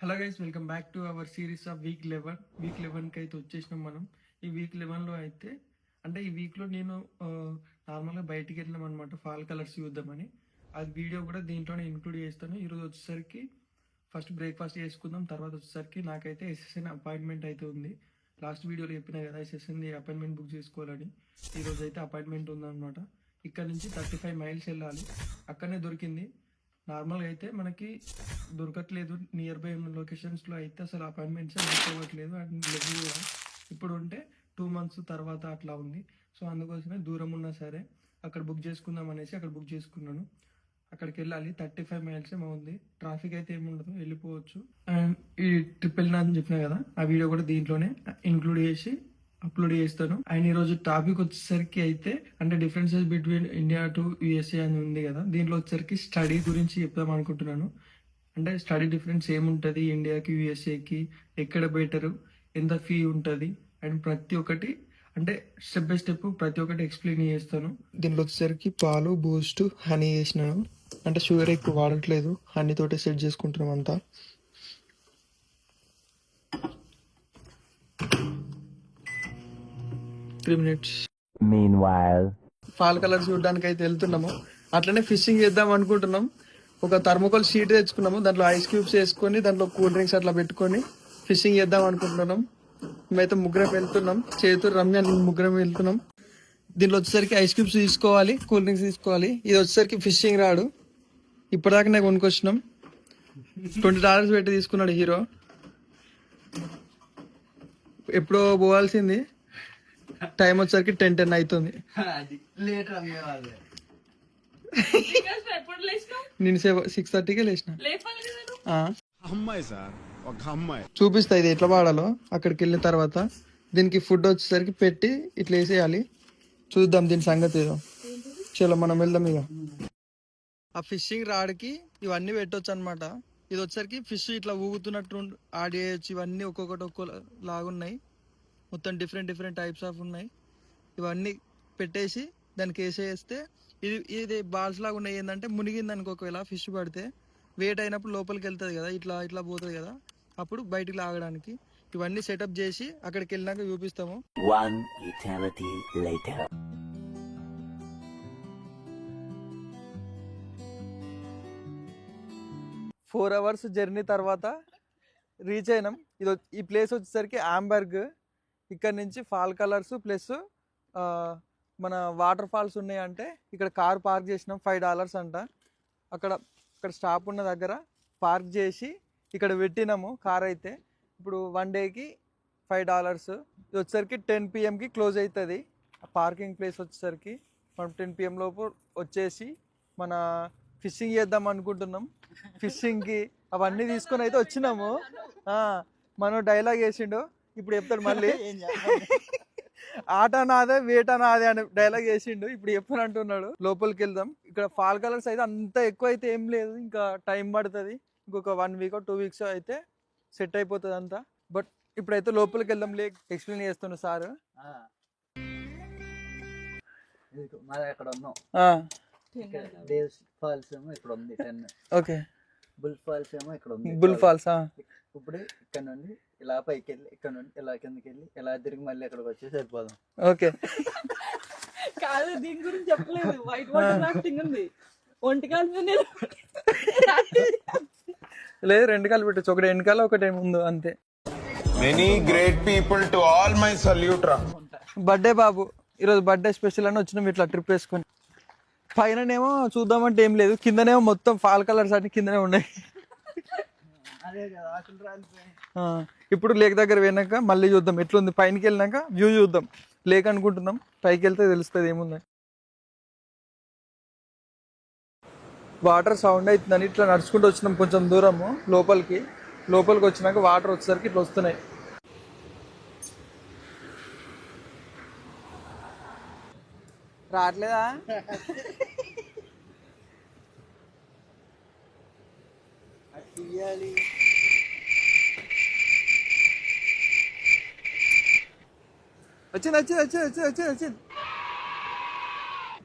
Hello guys, welcome back to our series of week 11కి అయితే వచ్చేసినాం మనం. ఈ వీక్ 11లో అయితే అంటే ఈ వీక్లో నేను నార్మల్గా బయటికి వెళ్ళినాం అనమాట ఫాల్ కలర్స్ చూద్దామని. అది వీడియో కూడా దీంట్లోనే ఇంక్లూడ్ చేస్తాను. ఈరోజు వచ్చేసరికి ఫస్ట్ బ్రేక్ఫాస్ట్ చేసుకుందాం, తర్వాత వచ్చేసరికి నాకైతే ఎస్ఎస్ఎన్ అపాయింట్మెంట్ అయితే ఉంది. లాస్ట్ వీడియోలో చెప్పినా కదా ఎస్ఎస్ఎన్ అపాయింట్మెంట్ బుక్ చేసుకోవాలని. ఈరోజు అయితే అపాయింట్మెంట్ ఉందన్నమాట. ఇక్కడ నుంచి 35 మైల్స్ వెళ్ళాలి. అక్కడనే దొరికింది. నార్మల్గా అయితే మనకి దొరకట్లేదు, నియర్ బై ఉన్న లొకేషన్స్లో అయితే అసలు అపాయింట్మెంట్స్ బుక్ అవ్వట్లేదు అండ్ లెగ్ కూడా. ఇప్పుడు ఉంటే 2 months తర్వాత అట్లా ఉంది. సో అందుకోసమే దూరం ఉన్నా సరే అక్కడ బుక్ చేసుకుందాం అనేసి అక్కడ బుక్ చేసుకున్నాను. అక్కడికి వెళ్ళాలి. 35 miles ఏమో ఉంది. ట్రాఫిక్ అయితే ఏముండదు, వెళ్ళిపోవచ్చు. అండ్ ఈ ట్రిప్ వెళ్ళినా అని చెప్పినా కదా, ఆ వీడియో కూడా దీంట్లోనే ఇంక్లూడ్ చేసి అప్లోడ్ చేస్తాను. అండ్ ఈరోజు టాపిక్ వచ్చేసరికి అయితే అంటే differences between India to USA అని ఉంది కదా, దీంట్లో వచ్చేసరికి స్టడీ గురించి చెప్దాం అనుకుంటున్నాను. అంటే స్టడీ డిఫరెన్స్ ఏముంటుంది ఇండియాకి యుఎస్ఏకి, ఎక్కడ బెటరు, ఎంత ఫీ ఉంటుంది అండ్ ప్రతి ఒక్కటి అంటే స్టెప్ బై స్టెప్ ప్రతి ఒక్కటి ఎక్స్ప్లెయిన్ చేస్తాను. దీంట్లో వచ్చేసరికి పాలు, బూస్ట్, హనీ వేసినాను. అంటే షుగర్ ఎక్కువ వాడట్లేదు, హనీ తోటి సెట్ చేసుకుంటున్నాం అంతా. 3 minutes. Meanwhile, ఫాల్ కలర్ చూడడానికి అయితే వెళ్తున్నాము. అట్లనే ఫిషింగ్ చేద్దాం అనుకుంటున్నాం. ఒక థర్మోకోల్ షీట్ తెచ్చుకున్నాము, దాంట్లో ఐస్ క్యూబ్స్ వేసుకొని దాంట్లో కూల్ డ్రింక్స్ అట్లా పెట్టుకొని ఫిషింగ్ చేద్దాం అనుకుంటున్నాం. మేమైతే ముగ్గురం వెళ్తున్నాం, చేతులు రమ్య ముగ్గురం వెళ్తున్నాం. దీంట్లో వచ్చేసరికి ఐస్ క్యూబ్స్ తీసుకోవాలి, కూల్ డ్రింక్స్ తీసుకోవాలి. ఇది వచ్చేసరికి ఫిషింగ్ రాడు. ఇప్పటిదాకా నాకు కొనుక్కొచ్చినాం. $20 పెట్టి తీసుకున్నాడు హీరో. ఎప్పుడో పోవాల్సింది, టైం వచ్చేసరికి 10 అవుతుంది. నేను 6:30కే లేచిన. చూపిస్తా ఇది ఎట్లా వాడాలో అక్కడికి వెళ్ళిన తర్వాత. దీనికి ఫుడ్ వచ్చేసరికి పెట్టి ఇట్లా వేసేయాలి. చూద్దాం దీని సంగతి ఏదో. చలో మనం వెళ్దాం ఇక. ఆ ఫిషింగ్ రాడ్కి ఇవన్నీ పెట్టవచ్చు అనమాట. ఇది వచ్చేసరికి ఫిష్ ఇట్లా ఊగుతున్నట్టు ఆడేయచ్చు. ఇవన్నీ ఒక్కొక్కటి లాగున్నాయి, మొత్తం డిఫరెంట్ టైప్స్ ఆఫ్ ఉన్నాయి. ఇవన్నీ పెట్టేసి దానికి వేసేస్తే ఇది బాల్స్ లాగా ఉన్నాయి. ఏంటంటే మునిగింది అనుకో, ఒకవేళ ఫిష్ పడితే వెయిట్ అయినప్పుడు లోపలికి వెళ్తుంది కదా, ఇట్లా పోతుంది కదా, అప్పుడు బయటికి లాగడానికి. ఇవన్నీ సెటప్ చేసి అక్కడికి వెళ్ళినాక చూపిస్తాము. 1 eternity later. 4 hours జర్నీ తర్వాత రీచ్ అయినాం. ఈ ప్లేస్ వచ్చేసరికి ఆంబర్గ్. ఇక్కడ నుంచి ఫాల్ కలర్స్ ప్లస్ మన వాటర్ ఫాల్స్ ఉన్నాయంటే ఇక్కడ కార్ పార్క్ చేసినాం. $5 అంట. అక్కడ స్టాప్ ఉన్న దగ్గర పార్క్ చేసి ఇక్కడ పెట్టినాము కార్ అయితే. ఇప్పుడు 1 dayకి $5. ఇది వచ్చేసరికి 10 PM క్లోజ్ అవుతుంది పార్కింగ్ ప్లేస్ వచ్చేసరికి. మనం 10 PM లోపు వచ్చేసి మన ఫిషింగ్ చేద్దాం అనుకుంటున్నాం. ఫిషింగ్కి అవన్నీ తీసుకొని అయితే వచ్చినాము. మనం డైలాగ్ వేసిండు, ఇప్పుడు చెప్తాడు మళ్ళీ. ఆట నాదే వేట నాదే అని డైలాగ్ వేసిండు, ఇప్పుడు చెప్పని అంటున్నాడు. లోపలికి వెళ్దాం. ఇక్కడ ఫాల్ కలర్స్ అయితే అంత ఎక్కువ అయితే ఏం లేదు, ఇంకా టైం పడుతుంది. ఇంకొక 1 week or 2 weeks అయితే సెట్ అయిపోతుంది అంతా. బట్ ఇప్పుడైతే లోపలికి వెళ్దాం. లేక్ ఎక్స్ప్లెయిన్ చేస్తుండు సార్. ఫాల్స్ ఏమో ఇక్కడ ఉంది 10. ఓకే. బుల్ ఫాల్స్ ఏమో ఇక్కడ ఉంది. బుల్ ఫాల్స్ ఇప్పుడు ఇక్కడ నుండి ఇలా పైకి వెళ్ళి, ఇక్కడ నుండి ఇలా కిందకి వెళ్ళి, ఇలా తిరిగి మళ్ళీ ఇక్కడికి వచ్చేసి వెళ్ళిపోదాం. ఓకే. కాదు, దీని గురించి చెప్పలేదు. వైట్ వాటర్ రాఫ్టింగ్ ఉంది, ఒంటికాల మీద లేదు, 2 కాలు పెట్టచ్చు, ఒకటి వెనకాల ఒకటి ముందు, అంతే. Many great people to all my salute రా. బర్త్డే బాబు, ఈరోజు బర్త్డే స్పెషల్ అని వచ్చినాం ఇట్లా ట్రిప్ వేసుకొని. పైననేమో చూద్దామంటే ఏం లేదు, కిందనేమో మొత్తం ఫాల్ కలర్స్ అన్ని కిందనే ఉన్నాయి. ఇప్పుడు లేక్ దగ్గర పోయినాక మళ్ళీ చూద్దాం ఎట్లుంది. పైనకి వెళ్ళినాక వ్యూ చూద్దాం. లేక్ అనుకుంటున్నాం, పైకి వెళ్తే తెలుస్తుంది ఏముంది. వాటర్ సౌండ్ అవుతుందని ఇట్లా నడుచుకుంటూ వచ్చినాం కొంచెం దూరము లోపలికి వచ్చినాక వాటర్ వచ్చేసరికి ఇట్లా వస్తున్నాయి. రావట్లేదా? వచ్చింది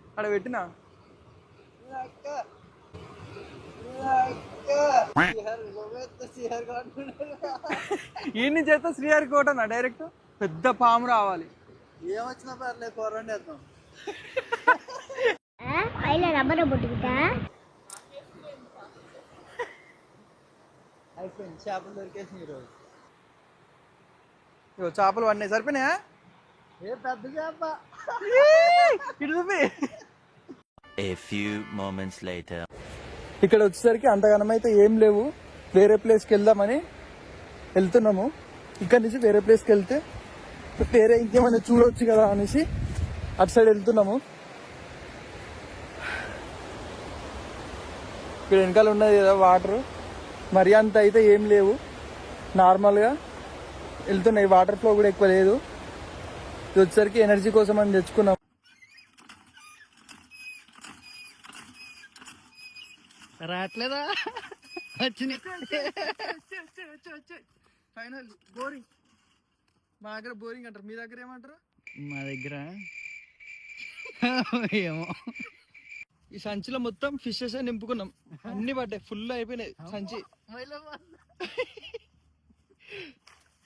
అక్కడ పెట్టినా. ఈ నుంచి అయితే శ్రీహరి కోటనా డైరెక్ట్ పెద్ద పాము రావాలి. ఏమొచ్చినా పర్లేదు కూరండి వేద్దాం. అయిపోయింది, చేపలు దొరికేసినాయి ఈరోజు. ఇగో చేపలు పడినాయి, సరిపోయినాయా? ఏ పెద్ద చేప. ఇటు చూపి. A few moments later. ఇక్కడ వచ్చేసరికి అంతగానం అయితే ఏం లేవు. వేరే ప్లేస్కి వెళ్దామని వెళ్తున్నాము. ఇక్కడ నుంచి వేరే ప్లేస్కి వెళ్తే వేరే ఇంకేమైనా చూడవచ్చు కదా అనేసి అటు సైడ్ వెళ్తున్నాము. ఇక్కడ వెనకాల ఉన్నది కదా వాటర్, మరి అంత అయితే ఏం లేవు, నార్మల్గా వెళ్తున్నాయి. వాటర్ ఫ్లో కూడా ఎక్కువ లేదు. ఇది వచ్చేసరికి ఎనర్జీ కోసం అని తెచ్చుకున్నాం. రావట్లేదా? Final boring. మా దగ్గర బోరింగ్ అంటారు, మీ దగ్గర ఏమంటారు? మా దగ్గర ఏమో. ఈ సంచిలో మొత్తం ఫిషెస్ నింపుకున్నాం, అన్ని పడ్డాయి, ఫుల్ అయిపోయినాయి సంచి,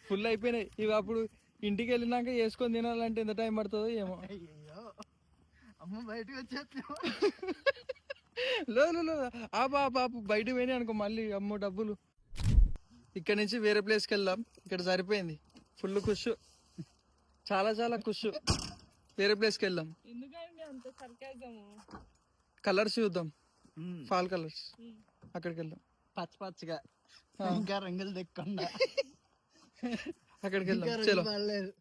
ఫుల్ అయిపోయినాయి. ఇవి అప్పుడు ఇంటికి వెళ్ళినాక వేసుకొని తినాలంటే ఎంత టైం పడుతుందో ఏమో. అమ్మ బయటకు వచ్చేస్తా. బాపు బయట పోయినాయి అనుకో మళ్ళీ అమ్మో డబ్బులు. ఇక్కడ నుంచి వేరే ప్లేస్కి వెళ్దాం. ఇక్కడ సరిపోయింది, ఫుల్ ఖుష్, చాలా చాలా ఖుష్. వేరే ప్లేస్కి వెళ్దాం, ఎందుకండి అంత సర్కాజము? కలర్స్ చూద్దాం, ఫాల్ కలర్స్, అక్కడికి వెళ్దాం. పచ్చ పచ్చగా ఇంకా రంగులు తెక్కకుండా అక్కడికి వెళ్దాం, చలో. పర్లేదు.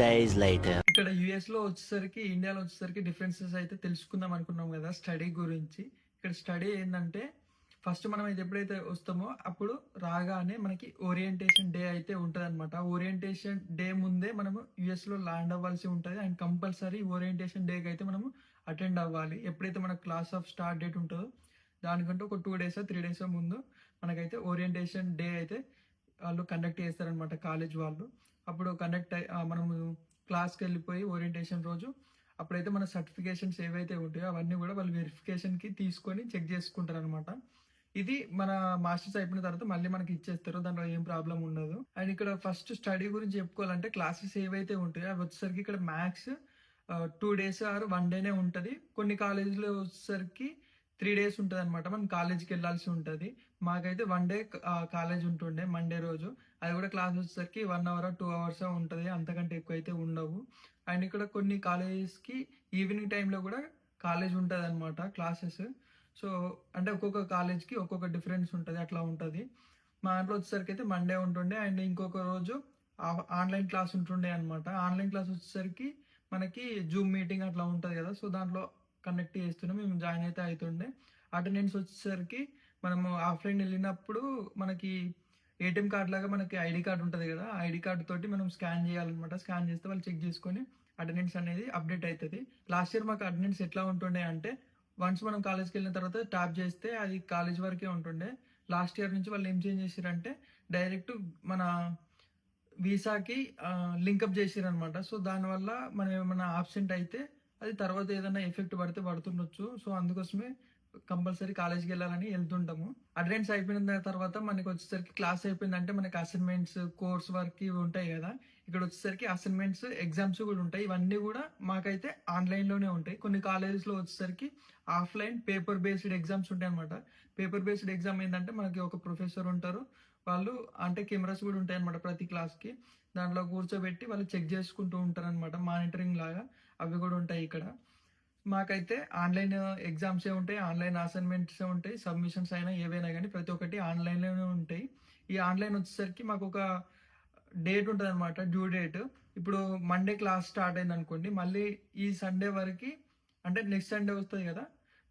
Days later. ఇక్కడ యుఎస్ లో వచ్చేసరికి ఇండియాలో వచ్చేసరికి డిఫరెన్సెస్ అయితే తెలుసుకుందాం అనుకున్నాం కదా స్టడీ గురించి. ఇక్కడ స్టడీ ఏంటంటే ఫస్ట్ మనం అయితే ఎప్పుడైతే వస్తామో అప్పుడు రాగానే మనకి ఓరియంటేషన్ డే అయితే ఉంటుంది అనమాట. ఓరియంటేషన్ డే ముందే మనము యుఎస్ లో ల్యాండ్ అవ్వాల్సి ఉంటుంది అండ్ కంపల్సరీ ఓరియంటేషన్ డేకి అయితే మనము అటెండ్ అవ్వాలి. ఎప్పుడైతే మన క్లాస్ ఆఫ్ స్టార్ట్ డేట్ ఉంటుందో దానికంటే ఒక 2 days 3 days ముందు మనకైతే ఓరియంటేషన్ డే అయితే వాళ్ళు కండక్ట్ చేస్తారనమాట కాలేజ్ వాళ్ళు. అప్పుడు మనము క్లాస్కి వెళ్ళిపోయి ఓరియంటేషన్ రోజు అప్పుడైతే మన సర్టిఫికేషన్స్ ఏవైతే ఉంటాయో అవన్నీ కూడా వాళ్ళు వెరిఫికేషన్కి తీసుకొని చెక్ చేసుకుంటారు అనమాట. ఇది మన మాస్టర్స్ అయిపోయిన తర్వాత మళ్ళీ మనకి ఇచ్చేస్తారు, దాంట్లో ఏం ప్రాబ్లం ఉండదు. అండ్ ఇక్కడ ఫస్ట్ స్టడీ గురించి చెప్పుకోవాలంటే క్లాసెస్ ఏవైతే ఉంటాయో అవి వచ్చేసరికి ఇక్కడ మ్యాథ్స్ 2 days ఆర్ 1 day ఉంటుంది. కొన్ని కాలేజీలో వచ్చేసరికి 3 days ఉంటుంది అనమాట. మనం కాలేజ్కి వెళ్ళాల్సి ఉంటుంది. మాకైతే 1 day కాలేజ్ ఉంటుండే మండే రోజు. అది కూడా క్లాస్ వచ్చేసరికి 1 hour 2 hours ఉంటుంది, అంతకంటే ఎక్కువ అయితే ఉండవు. అండ్ ఇక్కడ కొన్ని కాలేజెస్కి ఈవినింగ్ టైంలో కూడా కాలేజ్ ఉంటుంది అనమాట క్లాసెస్. సో అంటే ఒక్కొక్క కాలేజ్కి ఒక్కొక్క డిఫరెన్స్ ఉంటుంది, అట్లా ఉంటుంది. మా దాంట్లో వచ్చేసరికి అయితే మండే ఉంటుండే అండ్ ఇంకొక రోజు ఆన్లైన్ క్లాస్ ఉంటుండే అనమాట. ఆన్లైన్ క్లాస్ వచ్చేసరికి మనకి జూమ్ మీటింగ్ అట్లా ఉంటుంది కదా, సో దాంట్లో కనెక్ట్ చేస్తున్నాం, మేము జాయిన్ అయితే అవుతుండే. అటెండెన్స్ వచ్చేసరికి మనము ఆఫ్లైన్ వెళ్ళినప్పుడు మనకి ఏటీఎం కార్డ్ లాగా మనకి ఐడి కార్డ్ ఉంటుంది కదా, ఐడి కార్డు తోటి మనం స్కాన్ చేయాలన్నమాట. స్కాన్ చేస్తే వాళ్ళు చెక్ చేసుకొని అటెండెన్స్ అనేది అప్డేట్ అవుతుంది. లాస్ట్ ఇయర్ మాకు అటెండెన్స్ ఎట్లా ఉంటుండే అంటే వన్స్ మనం కాలేజ్కి వెళ్ళిన తర్వాత ట్యాప్ చేస్తే అది కాలేజ్ వరకే ఉంటుండే. లాస్ట్ ఇయర్ నుంచి వాళ్ళు ఏం చేంజ్ చేశారంటే డైరెక్ట్ మన వీసాకి లింకప్ చేసారనమాట. సో దానివల్ల మనం ఏమైనా ఆబ్సెంట్ అయితే అది తర్వాత ఏదైనా ఎఫెక్ట్ పడితే పడుతుండొచ్చు. సో అందుకోసమే కంపల్సరీ కాలేజ్కి వెళ్ళాలని వెళ్తుంటాము. అటెండెన్స్ అయిపోయిన తర్వాత మనకి వచ్చేసరికి క్లాస్ అయిపోయిందంటే మనకి అసైన్మెంట్స్, కోర్స్ వర్క్ ఇవి ఉంటాయి కదా. ఇక్కడ వచ్చేసరికి అసైన్మెంట్స్, ఎగ్జామ్స్ కూడా ఉంటాయి. ఇవన్నీ కూడా మాకైతే ఆన్లైన్లోనే ఉంటాయి. కొన్ని కాలేజెస్లో వచ్చేసరికి ఆఫ్లైన్ పేపర్ బేస్డ్ ఎగ్జామ్స్ ఉంటాయి అనమాట. పేపర్ బేస్డ్ ఎగ్జామ్ ఏంటంటే మనకి ఒక ప్రొఫెసర్ ఉంటారు, వాళ్ళు అంటే కెమెరాస్ కూడా ఉంటాయి అనమాట ప్రతి క్లాస్కి. దాంట్లో కూర్చోబెట్టి వాళ్ళు చెక్ చేసుకుంటూ ఉంటారు అనమాట, మానిటరింగ్ లాగా. అవి కూడా ఉంటాయి ఇక్కడ. మాకైతే ఆన్లైన్ ఎగ్జామ్సే ఉంటాయి, ఆన్లైన్ అసైన్మెంట్సే ఉంటాయి, సబ్మిషన్స్ అయినా ఏవైనా కానీ ప్రతి ఒక్కటి ఆన్లైన్లోనే ఉంటాయి. ఈ ఆన్లైన్ వచ్చేసరికి మాకు ఒక డేట్ ఉంటుంది అనమాట, డ్యూ డేట్. ఇప్పుడు మండే క్లాస్ స్టార్ట్ అయింది అనుకోండి, మళ్ళీ ఈ సండే వరకు అంటే నెక్స్ట్ సండే వస్తుంది కదా,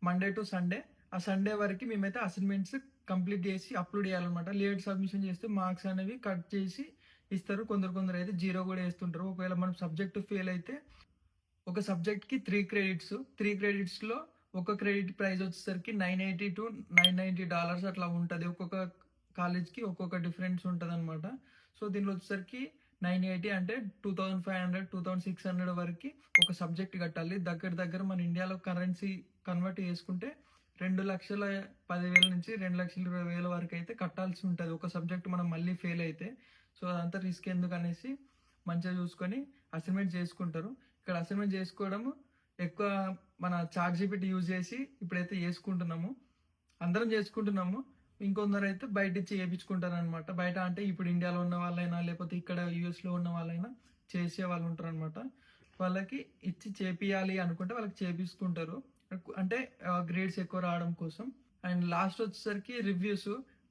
మండే టు సండే, ఆ సండే వరకు మేమైతే అసైన్మెంట్స్ కంప్లీట్ చేసి అప్లోడ్ చేయాలన్నమాట. లేట్ సబ్మిషన్ చేస్తే మార్క్స్ అనేవి కట్ చేసి ఇస్తారు. కొందరు అయితే 0 కూడా వేస్తుంటారు. ఒకవేళ మనం సబ్జెక్ట్ ఫెయిల్ అయితే ఒక సబ్జెక్ట్కి 3 credits, 3 creditsలో ఒక క్రెడిట్ ప్రైస్ వచ్చేసరికి $980 to $990 అట్లా ఉంటుంది. ఒక్కొక్క కాలేజ్కి ఒక్కొక్క డిఫరెన్స్ ఉంటుంది అనమాట. సో దీనిలో వచ్చేసరికి 980 అంటే 2500 2600 వరకు ఒక సబ్జెక్ట్ కట్టాలి. దగ్గర మన ఇండియాలో కరెన్సీ కన్వర్ట్ చేసుకుంటే 2,10,000 నుంచి 2,20,000 వరకు అయితే కట్టాల్సి ఉంటుంది ఒక సబ్జెక్ట్ మనం మళ్ళీ ఫెయిల్ అయితే. సో అదంతా రిస్క్ ఎందుకు అనేసి మంచిగా చూసుకొని అసైన్మెంట్ చేసుకుంటారు. ఇక్కడ అసైన్మెంట్ చేసుకోవడం ఎక్కువ మన ChatGPT యూజ్ చేసి ఇప్పుడైతే చేసుకుంటున్నాము, అందరం చేసుకుంటున్నాము. ఇంకొందరు అయితే బయట ఇచ్చి చేయించుకుంటారు అనమాట. బయట అంటే ఇప్పుడు ఇండియాలో ఉన్న వాళ్ళైనా లేకపోతే ఇక్కడ యూఎస్లో ఉన్న వాళ్ళైనా చేసే వాళ్ళు ఉంటారు అనమాట. వాళ్ళకి ఇచ్చి చేపియాలి అనుకుంటే వాళ్ళకి చేపించుకుంటారు, అంటే గ్రేడ్స్ ఎక్కువ రావడం కోసం. అండ్ లాస్ట్ వచ్చేసరికి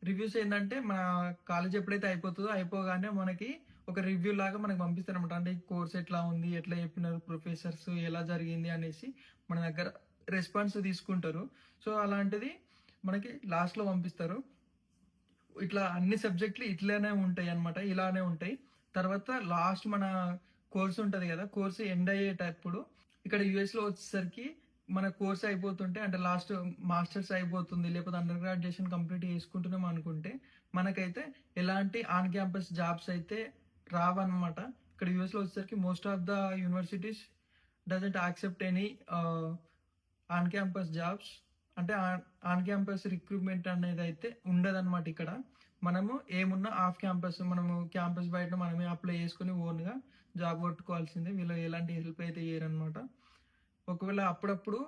రివ్యూస్ ఏంటంటే మన కాలేజ్ ఎప్పుడైతే అయిపోతుందో అయిపోగానే మనకి ఒక రివ్యూ లాగా మనకి పంపిస్తారు అనమాట. అంటే ఈ కోర్స్ ఎట్లా ఉంది, ఎట్లా చెప్పినారు ప్రొఫెసర్స్, ఎలా జరిగింది అనేసి మన దగ్గర రెస్పాన్స్ తీసుకుంటారు. సో అలాంటిది మనకి లాస్ట్లో పంపిస్తారు. ఇట్లా అన్ని సబ్జెక్టులు ఇట్లానే ఉంటాయి అనమాట, ఇలానే ఉంటాయి. తర్వాత లాస్ట్ మన కోర్స్ ఉంటుంది కదా, కోర్సు ఎండ్ అయ్యేటప్పుడు ఇక్కడ యూఎస్లో వచ్చేసరికి మన కోర్స్ అయిపోతుంటే అంటే లాస్ట్ మాస్టర్స్ అయిపోతుంది లేకపోతే అండర్ గ్రాడ్యుయేషన్ కంప్లీట్ చేసుకుంటున్నాం అనుకుంటే మనకైతే ఎలాంటి ఆన్ క్యాంపస్ జాబ్స్ అయితే రావన్నమాట. ఇక్కడ యూఎస్లో వచ్చేసరికి most of the universities doesn't accept any on campus jobs, అంటే ఆన్ క్యాంపస్ రిక్రూట్మెంట్ అనేది అయితే ఉండదన్నమాట. ఇక్కడ మనము ఏమున్నా ఆఫ్ క్యాంపస్, మనము క్యాంపస్ బయట మనమే అప్లై చేసుకుని ఓన్గా జాబ్ కొట్టుకోవాల్సిందే. వీళ్ళు ఎలాంటి హెల్ప్ అయితే చేయరనమాట. ఒకవేళ అప్పుడప్పుడు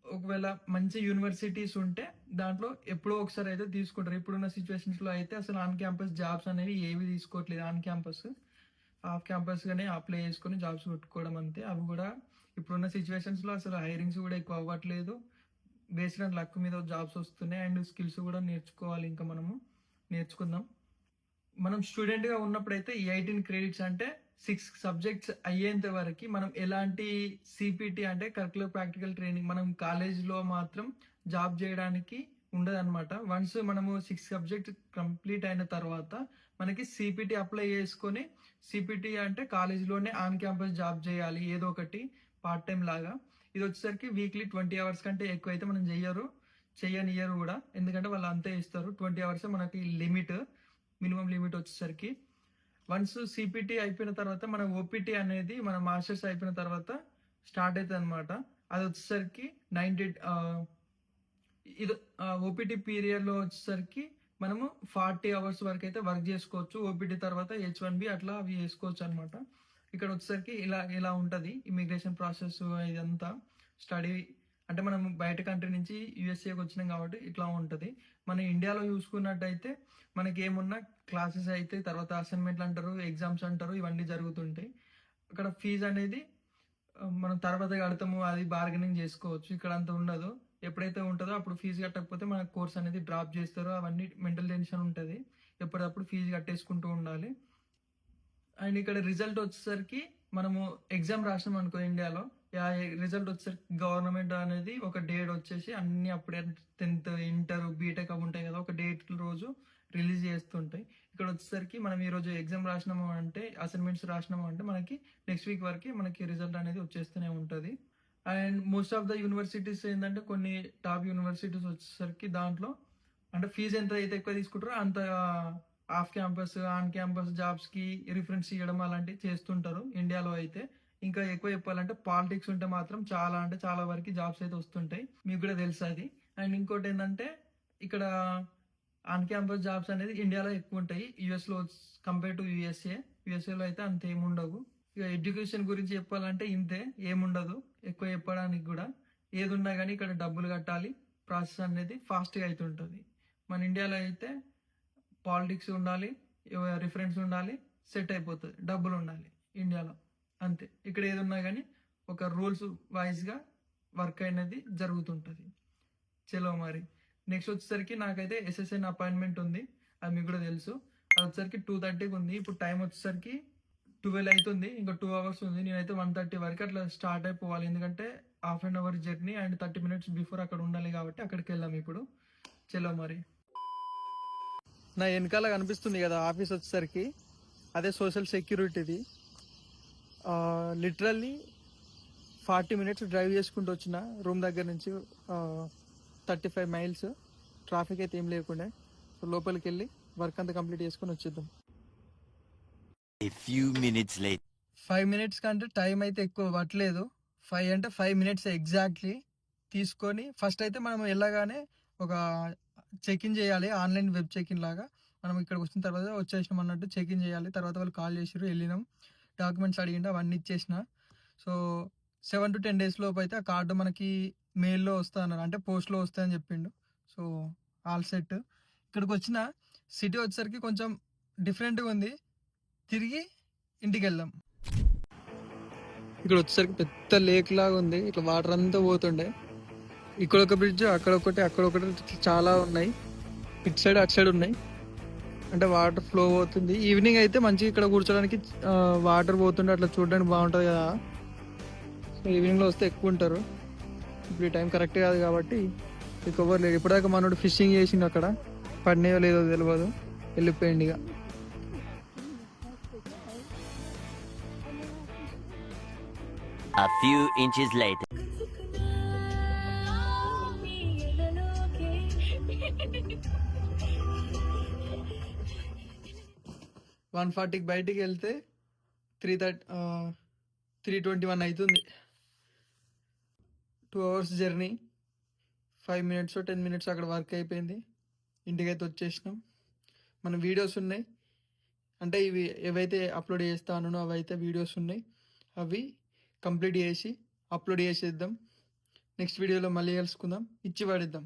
ఒకవేళ మంచి యూనివర్సిటీస్ ఉంటే దాంట్లో ఎప్పుడో ఒకసారి అయితే తీసుకుంటారు. ఇప్పుడున్న సిచ్యువేషన్స్లో అయితే అసలు ఆన్ క్యాంపస్ జాబ్స్ అనేవి ఏవి తీసుకోవట్లేదు. ఆన్ క్యాంపస్ ఆఫ్ క్యాంపస్గానే అప్లై చేసుకొని జాబ్స్ కొట్టుకోవడం అంతే. అవి కూడా ఇప్పుడున్న సిచ్యువేషన్స్లో అసలు హైరింగ్స్ కూడా ఎక్కువ అవ్వట్లేదు. బేస్డ్ ఆన్ లక్ మీద జాబ్స్ వస్తున్నాయి. అండ్ స్కిల్స్ కూడా నేర్చుకోవాలి, ఇంకా మనము నేర్చుకుందాం. మనం స్టూడెంట్గా ఉన్నప్పుడైతే 18 క్రెడిట్స్ అంటే 6 సబ్జెక్ట్స్ అయ్యేంత వరకు మనం ఎలాంటి సిపిటి అంటే కరికులర్ ప్రాక్టికల్ ట్రైనింగ్ మనం కాలేజ్లో మాత్రం జాబ్ చేయడానికి ఉండదన్నమాట. వన్స్ మనము 6 సబ్జెక్ట్స్ కంప్లీట్ అయిన తర్వాత మనకి సిపిటి అప్లై చేసుకొని, సిపిటి అంటే కాలేజ్లోనే ఆన్ క్యాంపస్ జాబ్ చేయాలి ఏదో ఒకటి పార్ట్ టైం లాగా. ఇది వచ్చేసరికి వీక్లీ 20 అవర్స్ కంటే ఎక్కువ అయితే మనం చెయ్యనియరు కూడా, ఎందుకంటే వాళ్ళు అంతే ఇస్తారు. 20 అవర్స్ మనకి లిమిట్, మినిమం లిమిట్ వచ్చేసరికి. వన్స్ సిపిటి అయిపోయిన తర్వాత మన ఓపీటీ అనేది మన మాస్టర్స్ అయిపోయిన తర్వాత స్టార్ట్ అవుతుంది అనమాట. అది వచ్చేసరికి 90 ఇది ఓపీటీ పీరియడ్లో వచ్చేసరికి మనము 40 అవర్స్ వరకు అయితే వర్క్ చేసుకోవచ్చు. ఓపీటీ తర్వాత H1B అట్లా అవి చేసుకోవచ్చు అనమాట. ఇక్కడ వచ్చేసరికి ఇలా ఉంటుంది ఇమిగ్రేషన్ ప్రాసెస్. ఇదంతా స్టడీ అంటే మనం బయట కంట్రీ నుంచి యూఎస్ఏకి వచ్చినాం కాబట్టి ఇట్లా ఉంటుంది. మన ఇండియాలో చూసుకున్నట్టయితే మనకి ఏమున్నా క్లాసెస్ అయితే తర్వాత అసైన్మెంట్లు అంటారు, ఎగ్జామ్స్ అంటారు, ఇవన్నీ జరుగుతుంటాయి. అక్కడ ఫీజు అనేది మనం తర్వాత కడతాము, అది బార్గెనింగ్ చేసుకోవచ్చు. ఇక్కడ అంత ఉండదు. ఎప్పుడైతే ఉంటుందో అప్పుడు ఫీజు కట్టకపోతే మన కోర్స్ అనేది డ్రాప్ చేస్తారు. అవన్నీ మెంటల్ టెన్షన్ ఉంటుంది, ఎప్పటికప్పుడు ఫీజు కట్టేసుకుంటూ ఉండాలి. అండ్ ఇక్కడ రిజల్ట్ వచ్చేసరికి మనము ఎగ్జామ్ రాసినాం అనుకో ఇండియాలో, రిజల్ట్ వచ్చేసరికి గవర్నమెంట్ అనేది ఒక డేట్ వచ్చేసి అన్ని అప్పుడే 10th ఇంటర్ బీటెక్ అవి ఉంటాయి కదా, ఒక డేట్ రోజు రిలీజ్ చేస్తుంటాయి. ఇక్కడ వచ్చేసరికి మనం ఈరోజు ఎగ్జామ్ రాసినాము అంటే, అసైన్మెంట్స్ రాసినాము అంటే మనకి నెక్స్ట్ వీక్ వరకు మనకి రిజల్ట్ అనేది వచ్చేస్తూనే ఉంటుంది. And most of the universities ఏంటంటే కొన్ని టాప్ యూనివర్సిటీస్ వచ్చేసరికి దాంట్లో అంటే ఫీజు ఎంత అయితే ఎక్కువ తీసుకుంటారో అంత ఆఫ్ క్యాంపస్ ఆన్ క్యాంపస్ జాబ్స్కి రిఫరెన్స్ ఇవ్వడం అలాంటివి చేస్తుంటారు. ఇండియాలో అయితే ఇంకా ఎక్కువ చెప్పాలంటే పాలిటిక్స్ ఉంటే మాత్రం చాలా అంటే చాలా వరకు జాబ్స్ అయితే వస్తుంటాయి, మీకు కూడా తెలుసు అది. అండ్ ఇంకోటి ఏంటంటే ఇక్కడ ఆన్ క్యాంపస్ జాబ్స్ అనేది ఇండియాలో ఎక్కువ ఉంటాయి, యూఎస్లో కంపేర్ టు యూఎస్ఏలో అయితే అంత ఏముండవు. ఇక ఎడ్యుకేషన్ గురించి చెప్పాలంటే ఇంతే, ఏముండదు ఎక్కువ చెప్పడానికి కూడా. ఏది ఉన్నా కానీ ఇక్కడ డబ్బులు కట్టాలి, ప్రాసెస్ అనేది ఫాస్ట్గా అవుతుంటుంది. మన ఇండియాలో అయితే పాలిటిక్స్ ఉండాలి, రిఫరెన్స్ ఉండాలి, సెట్ అయిపోతుంది, డబ్బులు ఉండాలి ఇండియాలో అంతే. ఇక్కడ ఏది ఉన్నా కానీ ఒక రూల్స్ వైజ్గా వర్క్ అనేది జరుగుతుంటుంది. చలో మరి నెక్స్ట్ వచ్చేసరికి నాకైతే SSN అపాయింట్మెంట్ ఉంది, అది మీకు కూడా తెలుసు. అది వచ్చేసరికి 2:30కి ఉంది. ఇప్పుడు టైం వచ్చేసరికి 12 అవుతుంది, ఇంకా 2 అవర్స్ ఉంది. నేనైతే 1:30 వరకు అట్లా స్టార్ట్ అయిపోవాలి, ఎందుకంటే ½ an hour journey and 30 minutes before అక్కడ ఉండాలి కాబట్టి అక్కడికి వెళ్దాం ఇప్పుడు. చలో మరి. నా వెనకాల కనిపిస్తుంది కదా ఆఫీస్ వచ్చేసరికి, అదే సోషల్ సెక్యూరిటీది. లిటరల్లీ 40 మినిట్స్ డ్రైవ్ చేసుకుంటూ వచ్చిన రూమ్ దగ్గర నుంచి 35 మైల్స్. ట్రాఫిక్ అయితే ఏం లేకుండా. సో లోపలికి వెళ్ళి వర్క్ అంతా కంప్లీట్ చేసుకొని వచ్చేద్దాం. A few minutes later. 5 minutes కంటే టైం అయితే ఎక్కువ పట్టలేదు. 5 అంటే 5 మినిట్స్ ఎగ్జాక్ట్లీ తీసుకొని ఫస్ట్ అయితే మనం వెళ్ళగానే ఒక చెక్ ఇన్ చేయాలి, ఆన్లైన్ వెబ్ చెక్ ఇన్ లాగా. మనం ఇక్కడికి వచ్చిన తర్వాత వచ్చేసినాం అన్నట్టు చెక్ ఇన్ చేయాలి. తర్వాత వాళ్ళు కాల్ చేసారు, వెళ్ళినాం, డాక్యుమెంట్స్ అడిగిండు, అవన్నీ ఇచ్చేసిన. సో 7 to 10 days లోపు అయితే ఆ కార్డు మనకి మెయిల్లో వస్తా అన్నారు, అంటే పోస్ట్లో వస్తాయని చెప్పిండు. So all set. ఇక్కడికి వచ్చిన సిటీ వచ్చేసరికి కొంచెం డిఫరెంట్గా ఉంది. తిరిగి ఇంటికి వెళ్దాం. ఇక్కడ వచ్చేసరికి పెద్ద లేక్ లాగా ఉంది, ఇట్లా వాటర్ అంతా పోతుండే. ఇక్కడ ఒక బ్రిడ్జ్, అక్కడ ఒకటి చాలా ఉన్నాయి. ఇటు సైడ్ అటు సైడ్ ఉన్నాయి, అంటే వాటర్ ఫ్లో అవుతుంది. ఈవినింగ్ అయితే మంచిగా ఇక్కడ కూర్చోడానికి వాటర్ పోతుండే, అట్లా చూడడానికి బాగుంటుంది కదా. సో ఈవినింగ్లో వస్తే ఎక్కువ ఉంటారు. ఇప్పుడు ఈ టైం కరెక్ట్ కాదు కాబట్టి ఎక్కువ లేదు. ఇప్పటిదాకా మనోడు ఫిషింగ్ చేసిండు, అక్కడ పడినాయో లేదో తెలియదు, వెళ్ళిపోయింది ఇక. A few inches later. One 140కి బయటికి వెళ్తే 321 అవుతుంది. 2 hours జర్నీ, 5 minutes 10 minutes అక్కడ వర్క్ అయిపోయింది. ఇంటికైతే వచ్చేసినాం. మన వీడియోస్ ఉన్నాయి, అంటే ఇవి ఏవైతే అప్లోడ్ చేస్తానో అవైతే వీడియోస్ ఉన్నాయి, అవి కంప్లీట్ చేసి అప్లోడ్ చేసేద్దాం. నెక్స్ట్ వీడియోలో మళ్ళీ కలుసుకుందాం, ఇచ్చి పడిద్దాం.